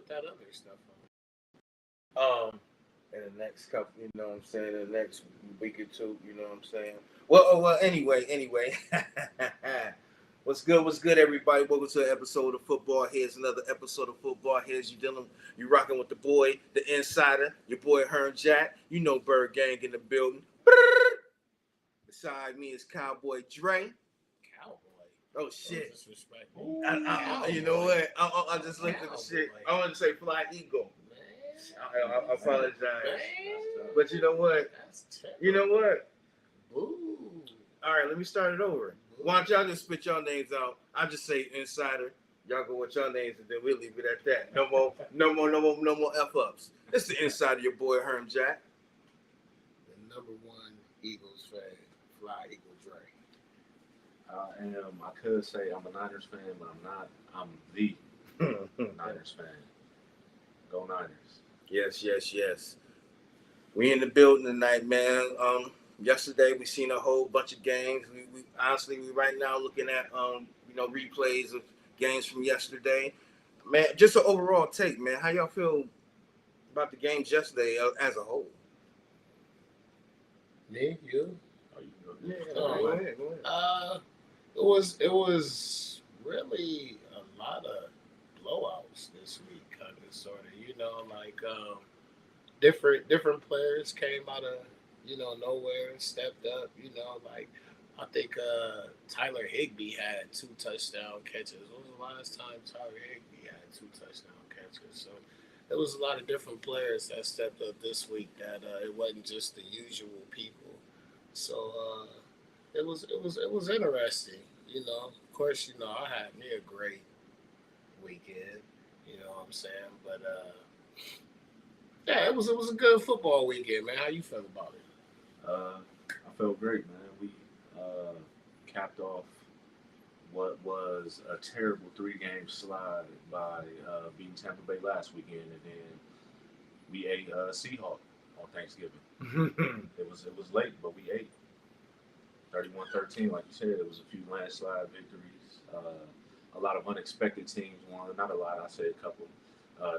put that other stuff on. In the next couple, you know what I'm saying, in the next week or two, you know what I'm saying. Well, anyway. What's good, everybody? Welcome to an episode of Football. Here's another episode of Football. You rocking with the boy, the insider, your boy Herm Jack. You know Bird Gang in the building. Beside me is Cowboy Dre. Cowboy. Oh shit! Disrespect. You know what? I just looked at the shit. I wanted to say Fly Eagle. I apologize. But you know what? You know what? Ooh. All right, let me start it over. Why don't y'all just spit your names out? I'll just say insider. Y'all go with your names and then we'll leave it at that. No more F-ups. It's the insider, your boy Herm Jack. The number one Eagles fan, Fly Eagle Dre. I could say I'm a Niners fan, but I'm not. I'm the Niners fan. Go Niners. Yes. We in the building tonight, man. Yesterday we seen a whole bunch of games. We honestly right now looking at replays of games from yesterday. Man, just an overall take, man. How y'all feel about the games yesterday as a whole? Me, you? Oh, you go. Yeah, go ahead. It was really a lot of blowouts this week, kind of, sort of. Different players came out of nowhere, stepped up. I think Tyler Higbee had 2 touchdown catches. When was the last time Tyler Higbee had 2 touchdown catches? So there was a lot of different players that stepped up this week. That it wasn't just the usual people. So it was interesting. Of course, I had me a great weekend. You know what I'm saying? But yeah, it was a good football weekend, man. How you feel about it? I felt great, man. We capped off what was a terrible 3-game slide by beating Tampa Bay last weekend, and then we ate Seahawk on Thanksgiving. It was late, but we ate 31-13, like you said. It was a few landslide victories. A lot of unexpected teams won. Not a lot. I say a couple.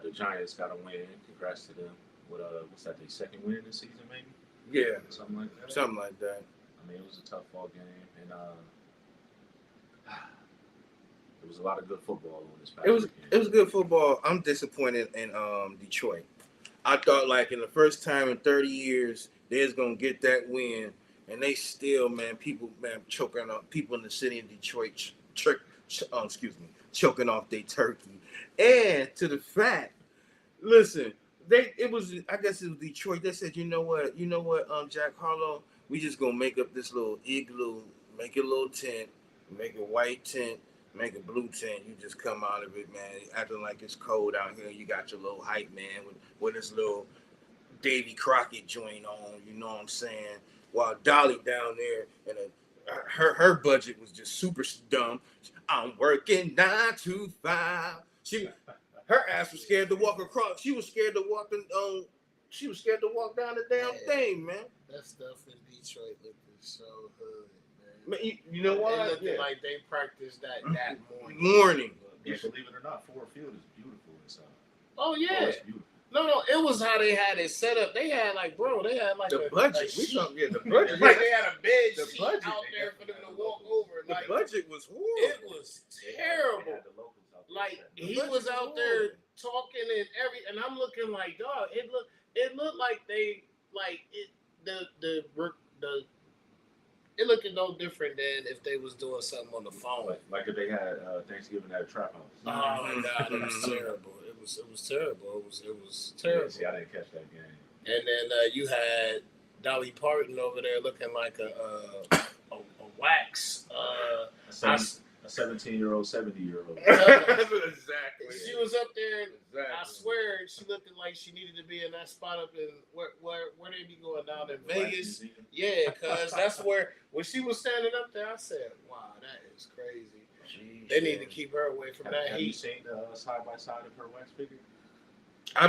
The Giants got a win. Congrats to them. What's that? Their second win this season, maybe? Yeah, something like that. I mean, it was a tough ball game, and there was a lot of good football on this past weekend. It was good football. I'm disappointed in Detroit. I thought like in the first time in 30 years they was gonna get that win, and they still, people choking on people in the city of Detroit. Choking off their turkey, and to the fact, listen. I guess it was Detroit. They said, you know what, Jack Harlow, we just gonna make up this little igloo, make a little tent, make a white tent, make a blue tent. You just come out of it, man, acting like it's cold out here. You got your little hype man with this little Davy Crockett joint on. You know what I'm saying? While Dolly down there and her budget was just super dumb. I'm working 9 to 5. Her ass was scared to walk across. She was scared to walk down the damn thing, man. That stuff in Detroit looked so hood, man. You know why? It looked like they practiced that morning. Yeah, believe it or not, Ford Field is beautiful inside. Oh yeah. Oh, it's beautiful. No, it was how they had it set up. They had like the budget. The budget. Like they had a bed sheet out there for them to walk over. The budget was horrible. It was terrible. Like he was out there talking and I'm looking like, dog. It looked like they it looked no different than if they was doing something on the phone. Like if they had Thanksgiving at a trap house. Oh my God, it was terrible. It was terrible. It was terrible. Yeah, see, I didn't catch that game. And then you had Dolly Parton over there looking like a wax. A 17-year-old, 70-year-old. Exactly. She was up there. Exactly. I swear, she looked like she needed to be in that spot up in where they be going down in Vegas. Yeah, cause that's where when she was standing up there, I said, "Wow, that is crazy." Jeez, they need to keep her away from that heat. Have you seen the side by side of her wax figure? I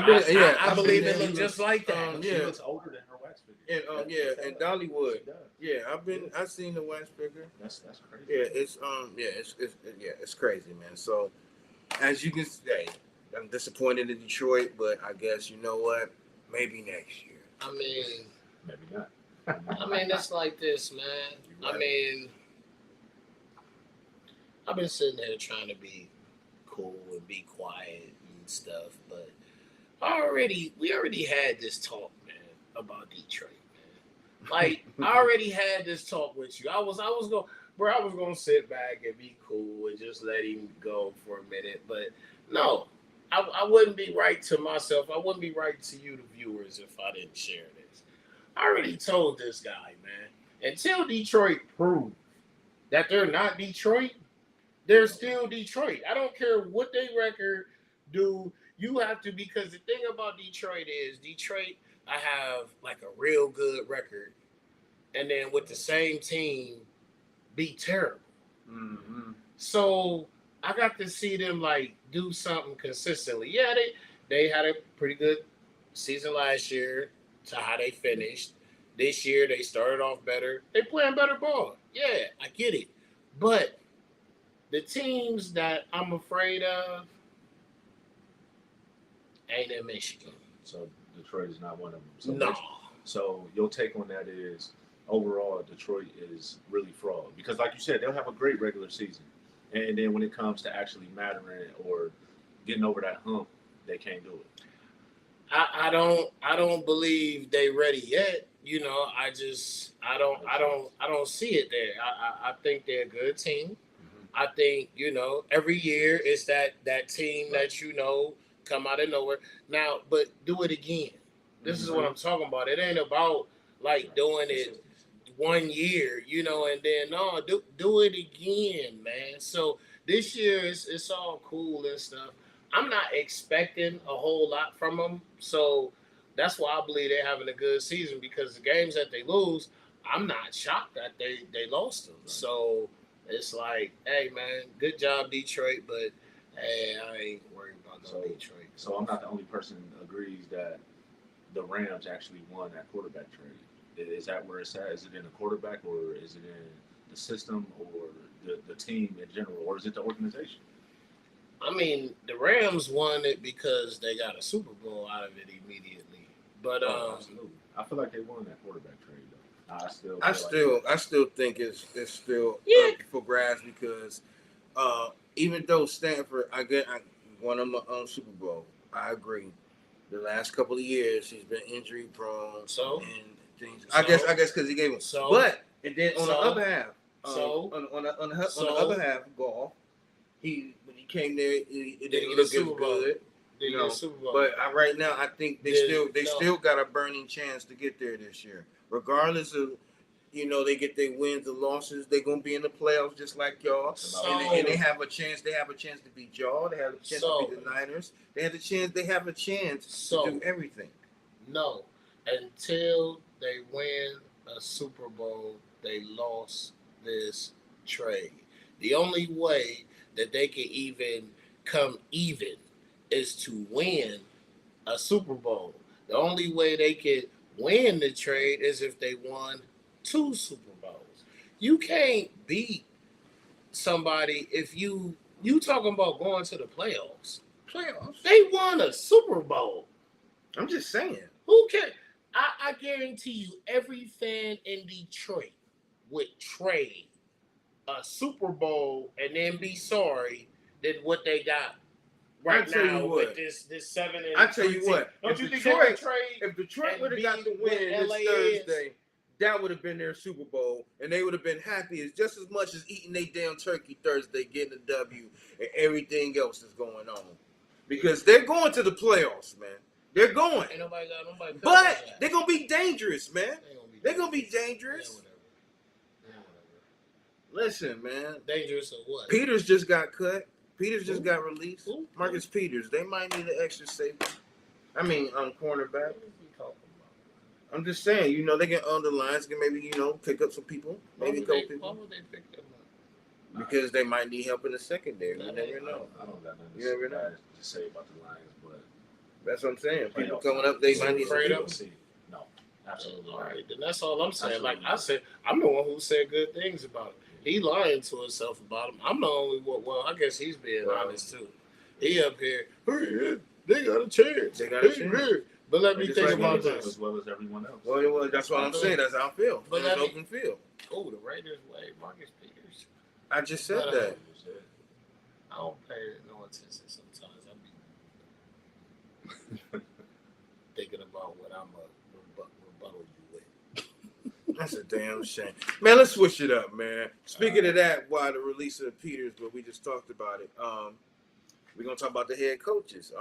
believe it looked just like that. She looks older than her wax figure. And and Dollywood. Yeah, I've seen the wax figure. That's crazy. Yeah, it's crazy, man. So as you can say, I'm disappointed in Detroit, but I guess you know what? Maybe next year. I mean, Maybe not. it's like this, man. You're I right. mean, I've been sitting there trying to be cool and be quiet and stuff, but we already had this talk, man, about Detroit, man. Like I already had this talk with you. I was gonna sit back and be cool and just let him go for a minute, but no, I wouldn't be right to myself. I wouldn't be right to you, the viewers, if I didn't share this. I already told this guy, man, until Detroit prove that they're not Detroit, they're still Detroit. I don't care what they record do. You have to, because the thing about Detroit is Detroit. I have like a real good record, and then with the same team, be terrible. Mm-hmm. So I got to see them like do something consistently. Yeah, they had a pretty good season last year to how they finished. This year they started off better. They playing better ball. Yeah, I get it. But the teams that I'm afraid of ain't in Michigan. So Detroit is not one of them. No. So your take on that is overall Detroit is really fraud because, like you said, they'll have a great regular season, and then when it comes to actually mattering or getting over that hump, they can't do it. I don't believe they ready yet. You know, I don't see it there. I think they're a good team. I think, every year it's that team that come out of nowhere. Now, but do it again. This is what I'm talking about. It ain't about like doing it one year, and then no, do it again, man. So this year it's all cool and stuff. I'm not expecting a whole lot from them, so that's why I believe they're having a good season because the games that they lose, I'm not shocked that they lost them. So it's like, hey man, good job Detroit, but hey, I ain't worried about no Detroit. So I'm not the only person who agrees that the Rams actually won that quarterback trade. Is that where it's at? Is it in the quarterback or is it in the system or the team in general or is it the organization? I mean, the Rams won it because they got a Super Bowl out of it immediately. But absolutely, I feel like they won that quarterback trade though. I still think it's still yeah. up for grabs because even though Stanford, I won them a Super Bowl. I agree. The last couple of years, he's been injury prone. So and things. I guess because he gave him. So, but and then on the other half, so on the other half, golf. When he came there, it didn't get look a Super as Bowl. good. Did You know, Super Bowl. but right now, I think they still got a burning chance to get there this year, regardless of. They get their wins or losses. They're gonna be in the playoffs just like y'all, and they have a chance. They have a chance to beat y'all. They have a chance to beat the Niners. They have a chance. They have a chance to do everything. No, until they win a Super Bowl, they lost this trade. The only way that they can even come even is to win a Super Bowl. The only way they could win the trade is if they won 2 Super Bowls. You can't beat somebody if you talking about going to the playoffs. They won a Super Bowl. I'm just saying. Who can? I guarantee you, every fan in Detroit would trade a Super Bowl and then be sorry than what they got right now with this 7 and I tell you what, don't you think if Detroit would have got the win this Thursday, that would have been their Super Bowl, and they would have been happy as just as much as eating their damn turkey Thursday, getting a W, and everything else that's going on, because they're going to the playoffs, man. They're going. Ain't nobody got nobody. But they're gonna be dangerous, man. They're gonna be dangerous. Listen, man. Dangerous or what? Peters just got cut. Peters just got released. Who? Marcus Peters. They might need an extra safety. I mean, cornerback. I'm just saying, they get on the lines, can maybe, pick up some people. Maybe a couple people. Why would they pick them up? Because they might need help in the secondary. You never know. I don't got nothing you never know. to say about the Lions, but that's what I'm saying. People coming up, they might need some No, absolutely. All right, then that's all I'm saying. Absolutely. Like I said, I'm the one who said good things about it. He lying to himself about him. I'm the only one. Well, I guess he's being honest too. He up here. They got a chance. They got a chance. But let And me just think like about anything. this. As well as everyone else. Well, that's what I'm saying. That's how I feel. But It's let me- open field. Oh, the Raiders way Marcus Peters. I just said But, that. I don't pay no attention sometimes. I be thinking about what I'm a rebuttal you with. That's a damn shame. Man, let's switch it up, man. Speaking of that, why the release of Peters, but we just talked about it. We're gonna talk about the head coaches.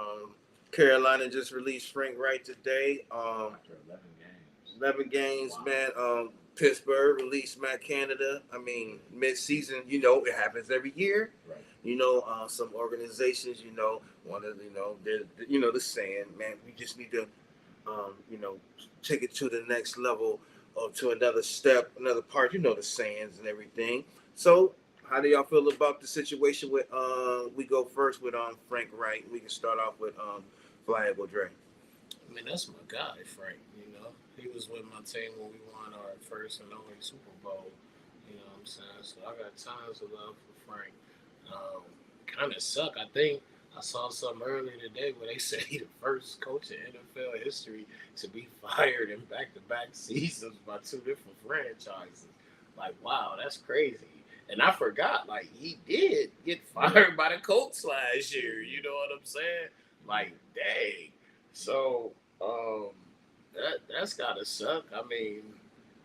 Carolina just released Frank Wright today. After 11 games. 11 games, Wow. man. Pittsburgh released Matt Canada. I mean, mid-season, you know, it happens every year. Right. You know, some organizations, you know, they're the saying, man, we just need to, you know, take it to the next level or to another step, another part, you know, the sayings and everything. So, how do y'all feel about the situation with, we go first with Frank Wright. We can start off with Flyable Dre. I mean, that's my guy, Frank. You know, he was with my team when we won our first and only Super Bowl. You know what I'm saying? So I got tons of love for Frank. Kind of suck. I think I saw something earlier today where they said he the first coach in NFL history to be fired in back-to-back seasons by two different franchises. Like, wow, that's crazy. And I forgot, like, he did get fired by the Colts last year. You know what I'm saying? Like, dang. So, that's gotta suck. I mean,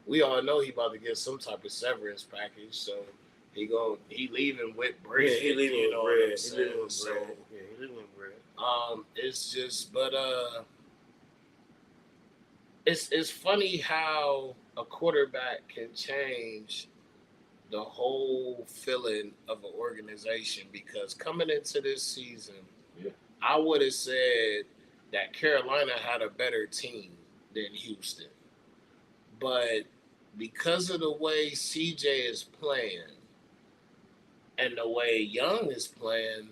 we all know he about to get some type of severance package, so he leaving with bread. Yeah, he leaving you with know bread. what I'm He leaving saying? with So, bread. Yeah, he leaving with bread. it's just, but it's funny how a quarterback can change the whole feeling of an organization because coming into this season, Yeah. I would have said that Carolina had a better team than Houston. But because of the way CJ is playing and the way Young is playing,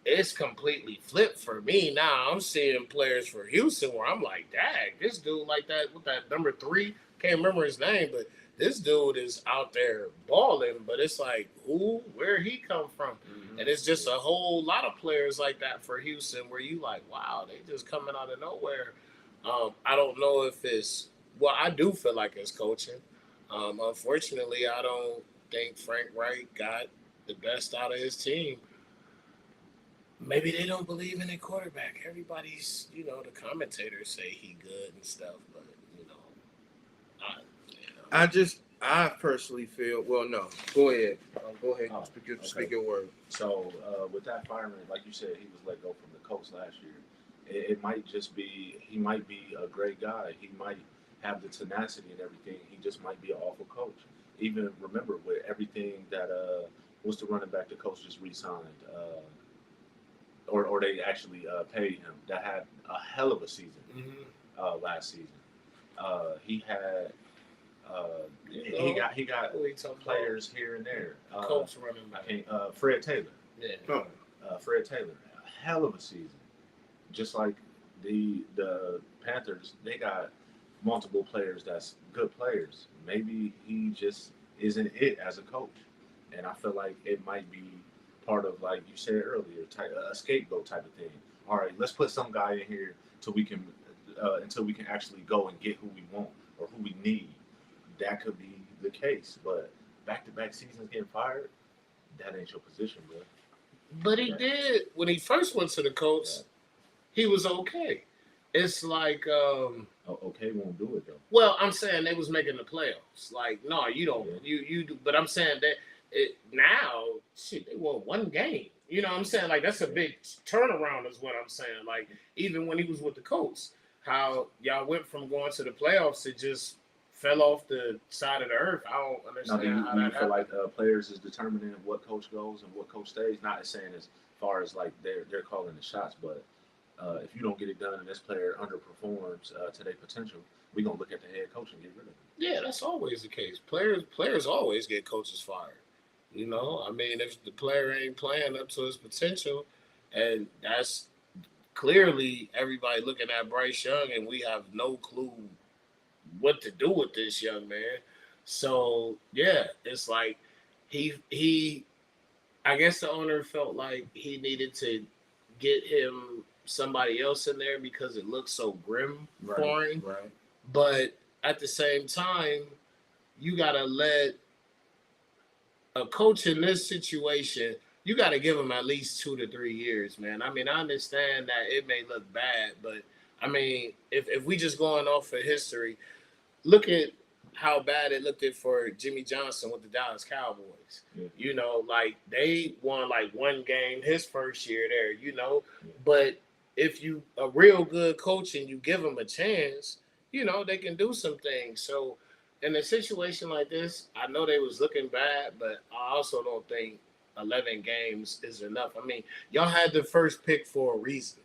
it's completely flipped for me. Now I'm seeing players for Houston where I'm like, dang, this dude like that with that number 3, can't remember his name, but this dude is out there balling. But it's like, where he come from? Mm-hmm. And it's just a whole lot of players like that for Houston where you like, wow, they just coming out of nowhere. I don't know if it's I do feel like it's coaching. Unfortunately, I don't think Frank Wright got the best out of his team. Maybe they don't believe in a quarterback. Everybody's, the commentators say he good and stuff, but I, I personally feel. Well, no. Go ahead. Go ahead. Oh, Speak your word. So with that fireman, like you said, he was let go from the Colts last year. It might just be he might be a great guy. He might have the tenacity and everything. He just might be an awful coach. Even remember with everything that what's the running back the coach just re-signed, or they actually paid him. That had a hell of a season last season. He had. He got players here and there. Colts running back. Fred Taylor. Yeah. Fred Taylor, a hell of a season. Just like the Panthers, they got multiple players that's good players. Maybe he just isn't it as a coach, and I feel like it might be part of, like you said earlier, a scapegoat type of thing. All right, let's put some guy in here until we can actually go and get who we want or who we need. That could be the case, but back-to-back seasons getting fired, that ain't your position, bro. But he did when he first went to the Colts. He was okay. It's like, okay, won't do it though. Well, I'm saying they was making the playoffs. Like, no, you don't. Yeah. You do. But I'm saying that now, shit, they won one game. You know what I'm saying? Like, that's a big turnaround, is what I'm saying. Like, even when he was with the Colts, how y'all went from going to the playoffs to just fell off the side of the earth. I don't understand how do you that feel like players is determining what coach goes and what coach stays? Not as saying as far as like they're calling the shots, but if you don't get it done and this player underperforms to their potential, we're gonna look at the head coach and get rid of him. Yeah, that's always the case. Players always get coaches fired. You know, I mean, if the player ain't playing up to his potential, and that's clearly everybody looking at Bryce Young, and we have no clue what to do with this young man. So yeah, it's like he I guess the owner felt like he needed to get him somebody else in there because it looked so grim Right, for him. right. But at the same time, you gotta let a coach in this situation. You got to give him at least 2 to 3 years, man. I mean, I understand that it may look bad, but I mean, if we just going off of history, look at how bad it looked at for Jimmy Johnson with the Dallas Cowboys. Yeah. You know, like they won like one game his first year there, Yeah. but if you a real good coach and you give them a chance, they can do some things. So in a situation like this, I know they was looking bad, but I also don't think 11 games is enough. I mean, y'all had the first pick for a reason.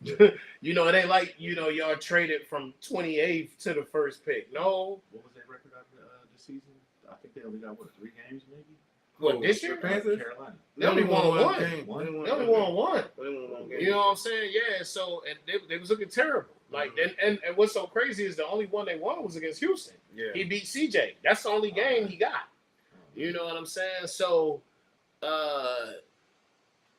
Yeah. It ain't like y'all traded from 28th to the first pick. No, What was their record after this season? I think they only got 3 games, maybe. what this year? Carolina. They only won one. game. One? They only won one. They only won one game. You know what I'm saying? Yeah. So and they was looking terrible. Like and what's so crazy is the only one they won was against Houston. Yeah. He beat CJ. That's the only game he got. You know what I'm saying? So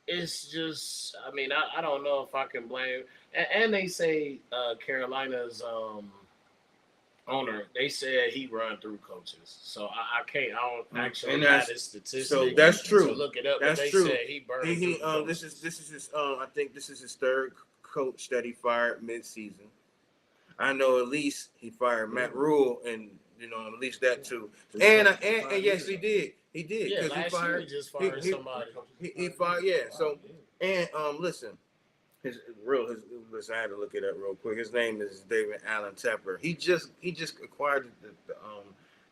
it's just, I mean, I don't know if I can blame. And they say Carolina's owner, they said he run through coaches. So I can't, I don't actually have this statistic. So that's true. To look it up. That's but they true. said he burned through this coaches. is his I think this is his third coach that he fired mid-season. I know at least he fired Matt Rule, and at least that too. And yes, he did. He did. Yeah, He last fired, year he just fired somebody. He fired. Yeah. So and listen, listen. I had to look it up real quick. His name is David Allen Tepper. He just acquired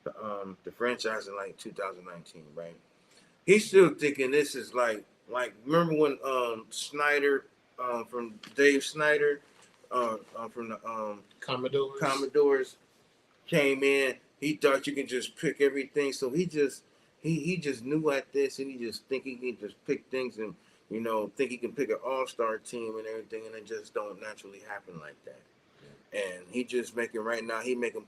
the franchise in like 2019, right? He's still thinking this is like remember when Snyder from Dave Snyder from the Commodores came in. He thought you can just pick everything, so he just knew at this, and he just think he can just pick things and think he can pick an all-star team and everything, and it just don't naturally happen like that. Yeah. And he just making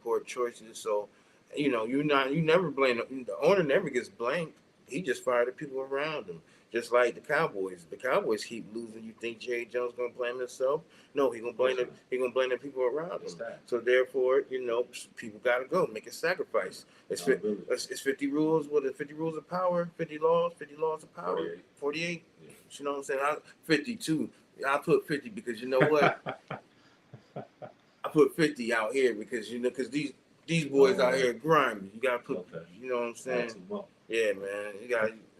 poor choices. So you never blame the owner. Never gets blamed. He just fired the people around him. Just like the Cowboys. The Cowboys keep losing. You think Jerry Jones gonna blame himself? No, he gonna blame the people around him. So therefore, people gotta go make a sacrifice. It's 50 rules. What is 50 rules of power? 50 laws. 50 laws of power. 48. Yeah. You know what I'm saying? 52. I put 50 because you know what? I put 50 out here because because these boys out here grimy. You gotta put. You know what I'm saying? Yeah, man. You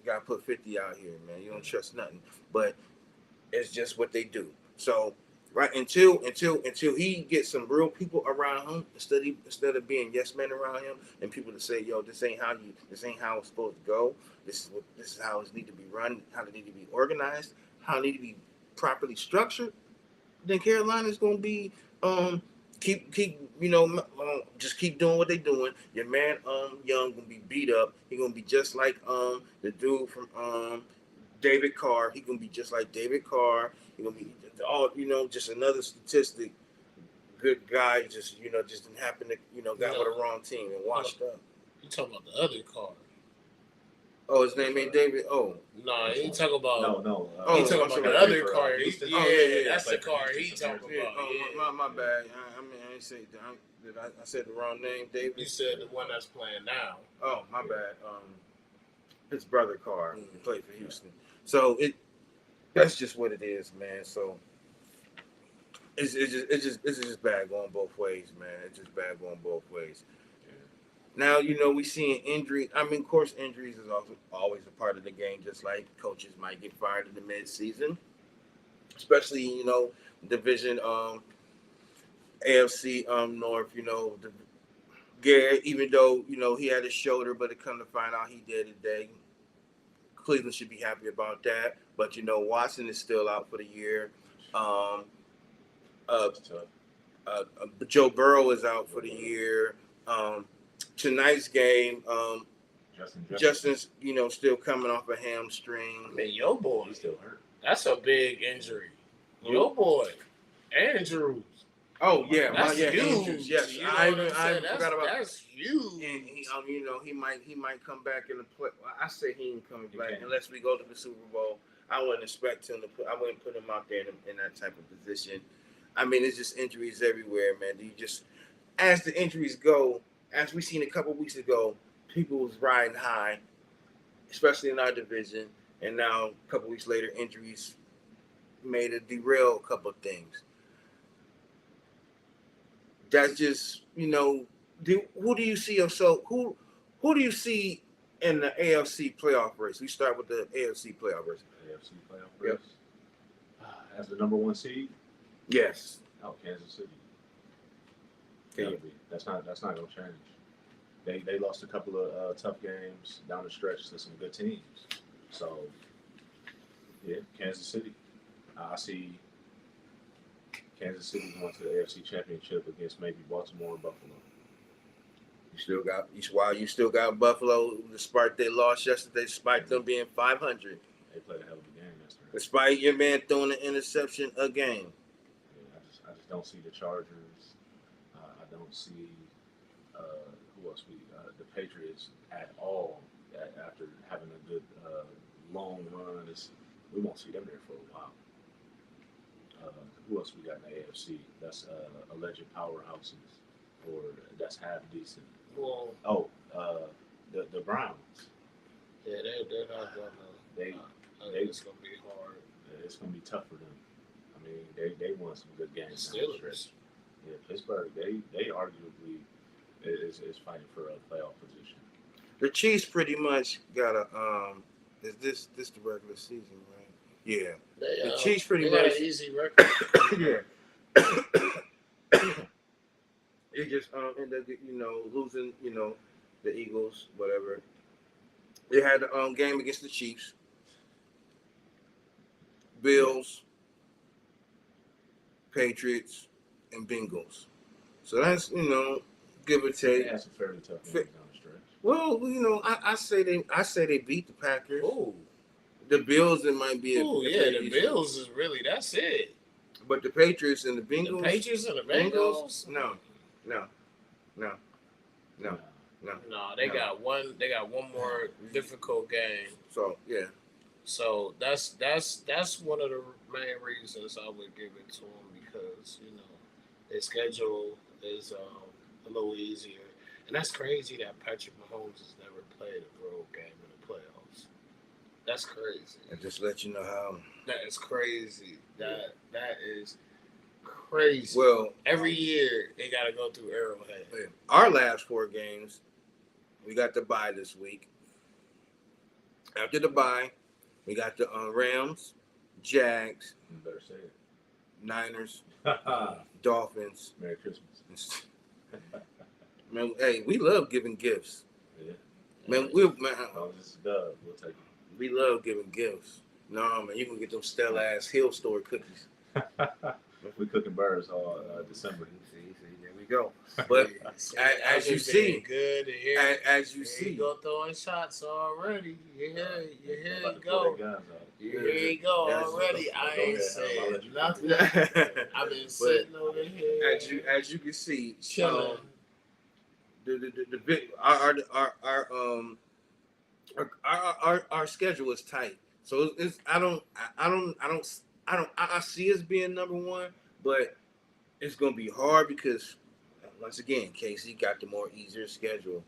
gotta put 50 out here, man. You don't trust nothing, but it's just what they do. So right until he gets some real people around him, instead of being yes men around him and people to say, yo, this ain't how it's supposed to go. This is how it need to be run, how it need to be organized, how it need to be properly structured. Then Carolina's gonna be keep just keep doing what they're doing. Your man Young gonna be beat up. He gonna be just like the dude from David Carr. He gonna be just like David Carr. He gonna be just another statistic. Good guy, just didn't happen to got with the wrong team and washed up. You talking about the other Carr? Oh, his name ain't David. Oh, no, he talking about he talking about the other Carr. That's the Carr he talking about. Oh, my bad. I mean, I ain't say that. I said the wrong name, David. You said the one that's playing now. Oh, my bad. His brother Carr played for Houston. So that's just what it is, man. So it's just bad going both ways, man. It's just bad going both ways. Now, we seeing injuries. I mean, of course, injuries is also always a part of the game, just like coaches might get fired in the mid-season, especially, division AFC North, Garrett, even though, he had his shoulder, but it come to find out he did today. Cleveland should be happy about that. But, Watson is still out for the year. Joe Burrow is out for the year. Tonight's game, Justin's, still coming off a hamstring. I mean, your boy still hurt. That's a big injury. Your boy, Andrews. Oh yeah, That's Andrews. huge. Yes, You know what I'm I saying? forgot about. That's huge. And you know, he might come back in the play. Well, I say he ain't coming back can. unless we go to the Super Bowl. I wouldn't expect him to put. I wouldn't put him out there in that type of position. I mean, it's just injuries everywhere, man. You just as the injuries go, as we seen a couple weeks ago, people was riding high, especially in our division, and now a couple weeks later, injuries made it derail a couple of things. That's just who do you see yourself who do you see in the AFC playoff race? We start with the AFC playoff race. AFC playoff race. Yep. As the number 1 seed. Yes. Oh, Kansas City. Okay. That's not gonna change. They lost a couple of tough games down the stretch to some good teams. So yeah, Kansas City. I see Kansas City going to the AFC Championship against maybe Baltimore or Buffalo. You still got Buffalo, despite they lost yesterday, despite them being 500. They played a hell of a game yesterday. Despite your man throwing an interception again. Yeah, I just don't see the Chargers. I don't see who else the Patriots at all. After having a good long run, we won't see them there for a while. Who else we got in the AFC? That's alleged powerhouses, or that's half decent. Well, the Browns. Yeah, they're not gonna. They it's gonna be hard. It's gonna be tough for them. I mean, they won some good games. Steelers. Yeah, Pittsburgh. They arguably is fighting for a playoff position. The Chiefs pretty much got a is this the regular season, right? Yeah. The Chiefs pretty much got an easy record. Yeah. It just ended up losing, the Eagles, whatever. They had the game against the Chiefs, Bills, Patriots, and Bengals. So that's give or take. They had some fairly tough games down the stretch. Well, I say they beat the Packers. Ooh. The Bills, it might be. The Bills is really that's it. But the Patriots and the Bengals. The Patriots and the Bengals. No. They got one. They got one more difficult game. So yeah. So that's one of the main reasons I would give it to them because their schedule is a little easier, and that's crazy that Patrick Mahomes has never played a road game in the playoffs. That's crazy. And just let you know how. That is crazy. That is crazy. Well, every year they got to go through Arrowhead. Our last 4 games, we got the bye this week. After the bye, we got the Rams, Jags, You better say it. Niners, Dolphins. Merry Christmas. Man, hey, we love giving gifts. Yeah. Man, this is dub. We'll take it. We love giving gifts. No, man, you can get them Stella-ass Hill Store cookies. We cooking birds all December. See, there we go. But as you see, good to hear. As you see, you go throwing shots already. Here you go. Here you go already. I ain't saying nothing. I've been sitting over here. As you can see, chilling. The big our schedule is tight. So it's I see us being number 1, but it's gonna be hard because once again, Casey got the more easier schedule.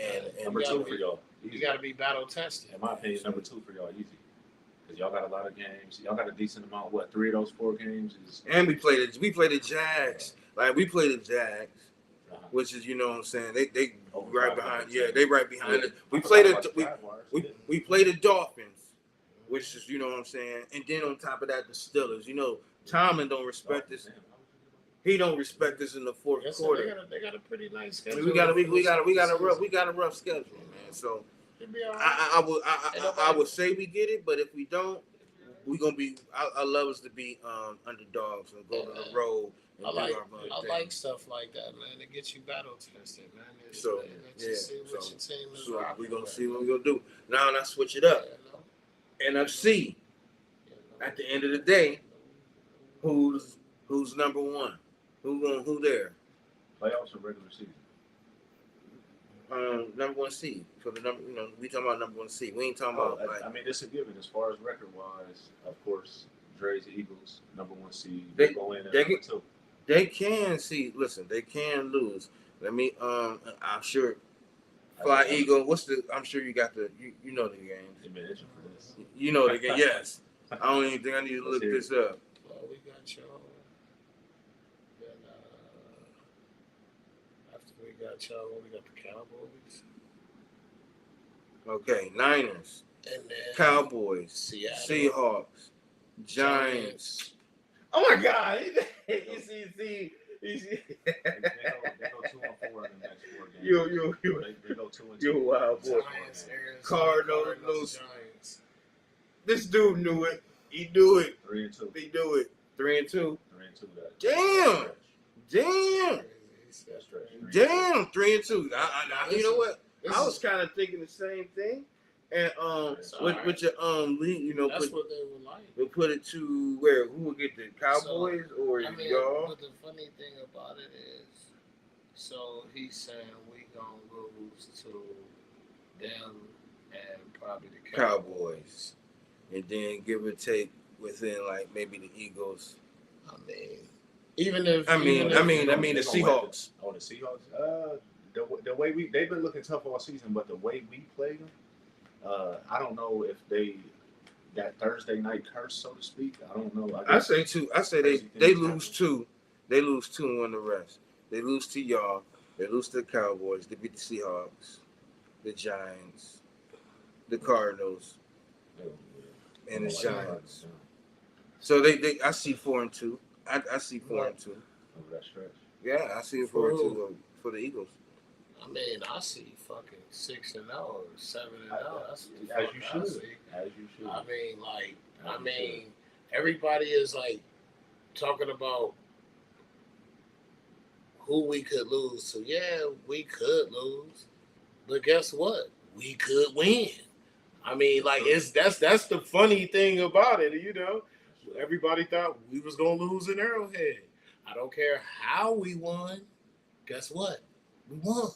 And number 2 for y'all. You got to be battle tested. In my opinion, number 2 for y'all easy because y'all got a lot of games. Y'all got a decent amount. What 3 of those 4 games is? And we played the Jags. Like we played the Jags. Which is, what I'm saying, they right behind. Yeah, they right behind it. We played we played the Dolphins, which is, what I'm saying, and then on top of that, the Steelers. Tomlin don't respect this. He don't respect this in the fourth quarter. They got a pretty nice schedule. We got a rough schedule, man. So I would say we get it, but if we don't, we're gonna be. I love us to be underdogs and go to the road. I like stuff like that, man. It gets you battle tested, man. See what your team is rocking. We're gonna see what we're gonna do. Now let's switch it up. NFC. At the end of the day, who's number 1? Who there? Playoffs or regular season? Number one seed for the number. We talking about number one seed. We ain't talking about like. I mean, it's a given as far as record wise. Of course, Dre's Eagles number one seed. They go in at they, number two. they can see. Listen, they can lose. Let me. I'm sure. Fly Eagle. I'm sure you got you know the games. You've been itching for this. You know the game. Yes. I don't even think I need to look this up. Well, we got y'all. Then after we got y'all, we got the Cowboys. Okay, Niners, and then Cowboys, Seattle, Seahawks, Giants. Oh my God! You see. They go 2-4 in the next 4 games. They go 2-2. You wild boy. Giants, Cardinals, Giants. This dude knew it. He knew it. 3-2. He knew it. 3-2. 3-2. Damn. 3-2. You know what? I was kind of thinking the same thing. And with your that's what they were like. We put it to where? Who would get the Cowboys or y'all? But the funny thing about it is, so he's saying we gonna lose to them and probably the Cowboys. And then give or take within like maybe the Eagles. I mean, even if the Seahawks. Oh, the Seahawks. The way they've been looking tough all season, but the way we played them. I don't know if that Thursday night curse, so to speak. I don't know. I say two. I say they lose two. They lose two and win the rest. They lose to y'all. They lose to the Cowboys. They beat the Seahawks, the Giants, the Cardinals, and the Giants. So I see 4-2. I see 4-2. Over that stretch. Yeah, I see it 4-2 for the Eagles. I mean, I see fucking 6-0 or 7-0. As you should. I mean, everybody is like talking about who we could lose to. Yeah, we could lose, but guess what? We could win. I mean, like that's the funny thing about it. Everybody thought we was gonna lose in Arrowhead. I don't care how we won. Guess what? We won.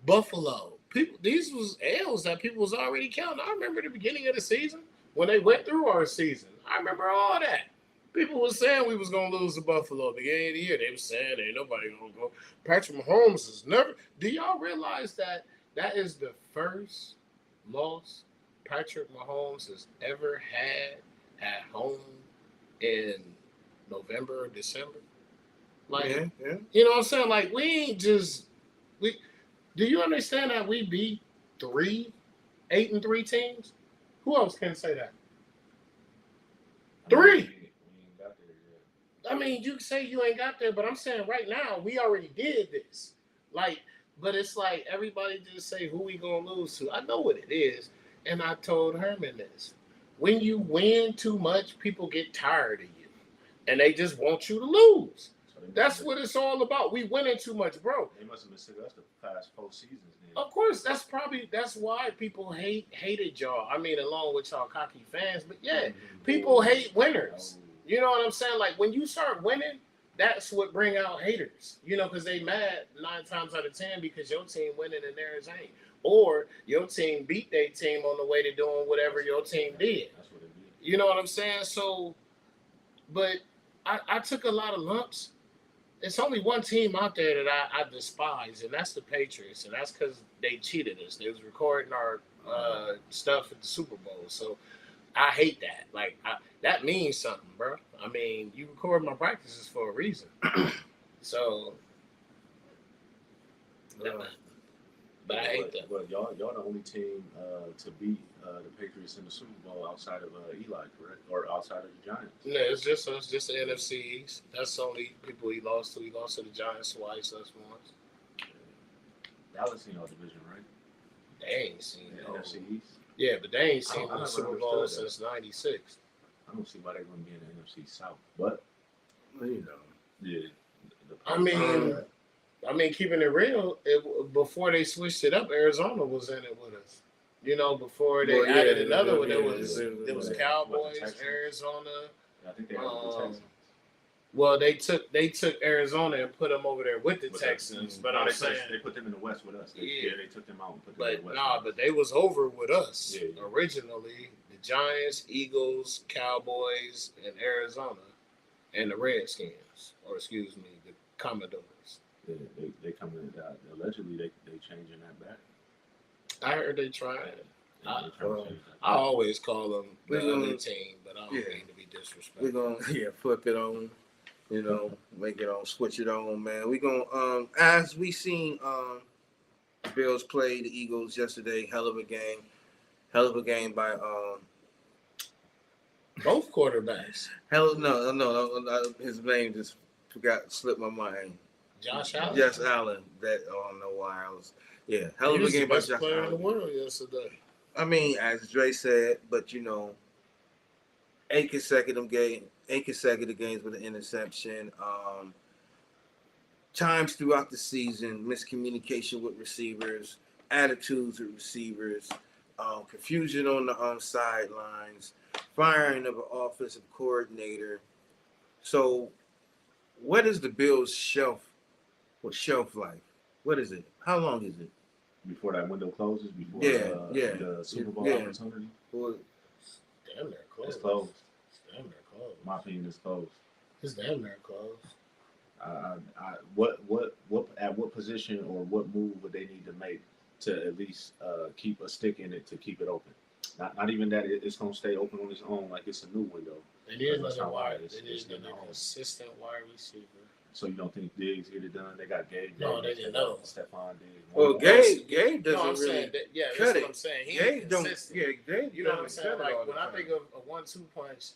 Buffalo. These was L's that people was already counting. I remember the beginning of the season when they went through our season. I remember all that. People was saying we was gonna lose to Buffalo at the beginning of the year. They was saying ain't nobody gonna go. Patrick Mahomes is never. Do y'all realize that is the first loss Patrick Mahomes has ever had at home in November or December? Like, yeah. You know what I'm saying? Like, we ain't just do you understand that we beat 3 8-3 teams? Who else can say that? 3. We ain't got there yet. I mean, you say you ain't got there, but I'm saying right now we already did this. Like, but it's like everybody just say who we gonna lose to. I know what it is, and I told Herman this. When you win too much, people get tired of you, and they just want you to lose. That's what it's all about. We winning too much, bro. They must have been sick of us the past 4 seasons. Then. Of course, that's why people hated y'all. I mean, along with y'all cocky fans, but yeah, people hate winners. You know what I'm saying? Like when you start winning, that's what bring out haters. Because they mad 9 times out of 10 because your team winning and theirs ain't, or your team beat their team on the way to doing whatever your team did. That's what it did. You know what I'm saying? So, but I took a lot of lumps. It's only one team out there that I despise, and that's the Patriots, and that's because they cheated us. They was recording our stuff at the Super Bowl, so I hate that. Like, that means something, bro. I mean, you record my practices for a reason. So, but I hate that. But y'all the only team to beat the Patriots in the Super Bowl outside of Eli, correct? Or outside of the Giants? No, it's just us, just the NFC East. That's the only people he lost to. He lost to the Giants twice, us once. Dallas in our division, right? They ain't seen the NFC East. Yeah, but they ain't seen the Super Bowl since '96. I don't see why they wouldn't be in the NFC South, but yeah. I mean, keeping it real, before they switched it up, Arizona was in it with us. Before they added another one, it was Cowboys, Arizona. I think they had the Texans. Well, they took Arizona and put them over there with the With Texans, us. but No, I'm they saying, they put them in the West with us. Yeah. They took them out and put them in the but West. nah, with but us. they was over with us Yeah, yeah. originally. The Giants, Eagles, Cowboys, and Arizona, and the Redskins, or excuse me, the Commodores. Yeah, they coming. Allegedly, they changing that back. I heard they tried. They I, trying to change that I back. always call them We're the other gonna, team, but I don't yeah, mean to be we're disrespectful. gonna, flip it on, make it on, switch it on, man. We're gonna, as we seen, the Bills play the Eagles yesterday. Hell of a game by, Both quarterbacks, no, his name just slipped my mind. Josh Allen. Josh Allen. That I don't know why I was. Yeah, hell He of a was the game by best Josh player in the Allen. world yesterday. I mean, as Dre said, but eight consecutive games with an interception. Times throughout the season, miscommunication with receivers, attitudes with receivers, confusion on the sidelines, firing of an offensive coordinator. So, what is the Bills' shelf life? What is it? How long is it? Before that window closes, before Yeah, the Super Bowl yeah. opportunity, Well, Damn near close. it's closed. It's damn near close. My opinion is closed. It's damn near close. What at what position or what move would they need to make to at least keep a stick in it to keep it open? Not even that it's gonna stay open on its own like it's a new window. They need That's another not why wide. it's- They it's need getting a on. consistent wide receiver. So you don't think Diggs get it done? They got Gabe. No, Davis, they didn't know. Stephon Diggs. well, Gabe doesn't No, I'm really saying that. Yeah, cut that's it. what I'm saying. He Gabe ain't don't. consistent. Yeah, Gabe. You know what I'm doesn't saying? cut it all Like the when I time. think of a 1-2 punch,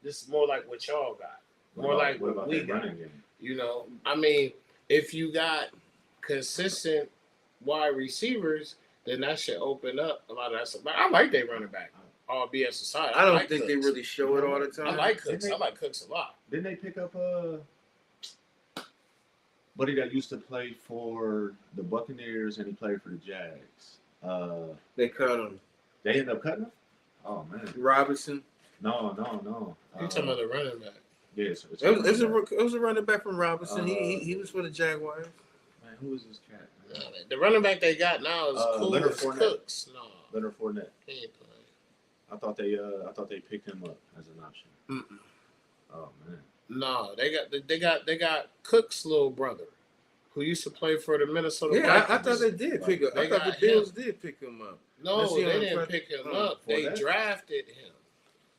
this is more like what y'all got. What More about- like what what about we that got. running game? You know, I mean, if you got consistent wide receivers, then that should open up a lot of that stuff. But I like they running back. All BS aside, I don't like think they Cooks. really show it all the time. I like Didn't Cooks. they- I like Cooks a lot. Didn't they pick up buddy that used to play for the Buccaneers and he played for the Jags? They cut him. They ended up cutting him. Oh man, Robinson. no. You talking about the running back? Yeah, so it's It was a running back from Robinson. He was for the Jaguars. man, who is this cat? The running back they got now is cool Leonard as Fournette. Cooks. No, Leonard Fournette. he ain't playing. I thought they picked him up as an option. Mm-mm. Oh man. No, they got Cook's little brother, who used to play for the Minnesota Yeah, Vikings. I thought they did pick up. They I thought got the Bills did pick him up. No, Let's see they on didn't the pick him front- up. They Fournette? drafted him.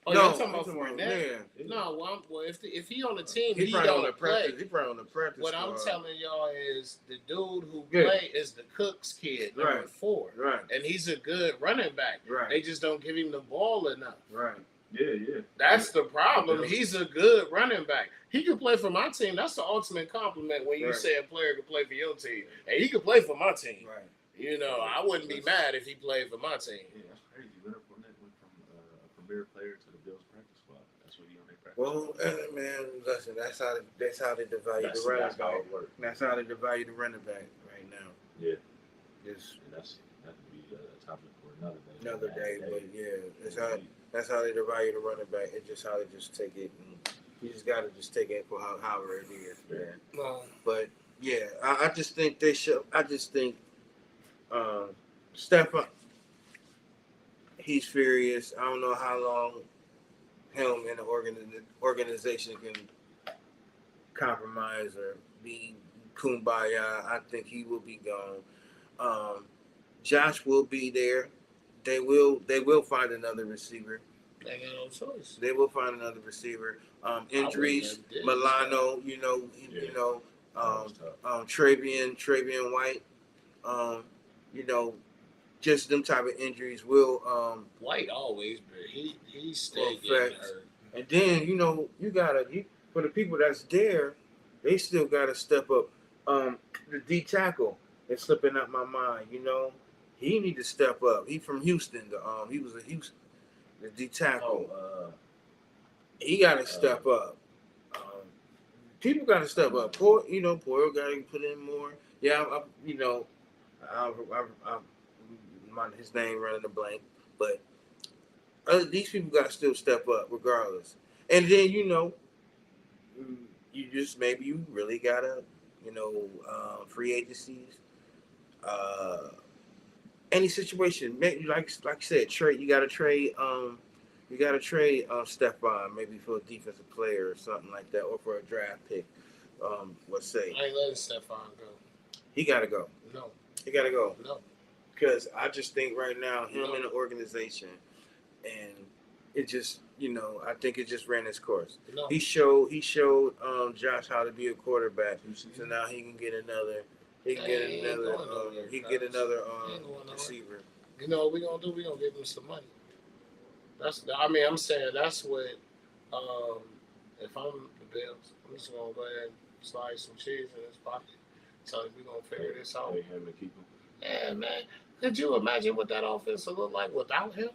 Oh, No, you're talking I'm about talking about- Fournette? yeah. No, well, if he on the team, He he probably on the don't play. practice. He probably on the practice What I'm squad. telling y'all is the dude who Yeah. play is the Cooks kid, number Right. 4, Right, and he's a good running back. right, They just don't give him the ball enough. right. Yeah. That's the problem. Yeah. He's a good running back. He can play for my team. That's the ultimate compliment when you Right. say a player can play for your team. And he can play for my team. Right. You know, I wouldn't be mad if he played for my team. Yeah, that's crazy. Leonard Fournette went from a premier player to the Bills practice squad. That's what he on their practice. Well, man, listen. That's how they devalue the running That's how back. it works. That's how they devalue the running back right now. Yeah. Just And that could be a topic for another day, but yeah, that's how they devalue the running back. It's just how they just take it, and you just gotta just take it for however it is, man. Well, But yeah, I just think they should. I just think Stefan, he's furious. I don't know how long him and the organization can compromise or be kumbaya. I think he will be gone. Josh will be there. They will find another receiver. they got no choice. They will find another receiver. Injuries, have Diggs, Milano, That was tough. Travian White, just them type of injuries will. White always, but he stayed Well, getting facts. hurt. And then you gotta for the people that's there, they still gotta step up. The D tackle is slipping out my mind. He need to step up. He from Houston. He was a Houston. The D tackle. He got to step up. People got to step up. Poyle got to put in more. Yeah, his name running the blank, but these people got to still step up regardless. And then you just maybe you really gotta, free agencies. Uh, any situation, maybe like you said, trade. You gotta trade Stephon maybe for a defensive player or something like that, or for a draft pick. Let's say I ain't letting Stephon go. he gotta go. No, He gotta go no, because I just think right now him No. in the organization, and it just I think it just ran its course. no. He showed Josh how to be a quarterback, so now he can get another. He can get Hey, he ain't another. going nowhere, He can get cuz. another He ain't going nowhere. receiver. You know what we gonna do? We gonna give him some money. I'm saying that's what. Um, if I'm the Bills, I'm just gonna go ahead and slide some cheese in his pocket. So we gonna figure this out. Pay him and keep him. Yeah, man. Could you imagine what that offense would look like without him?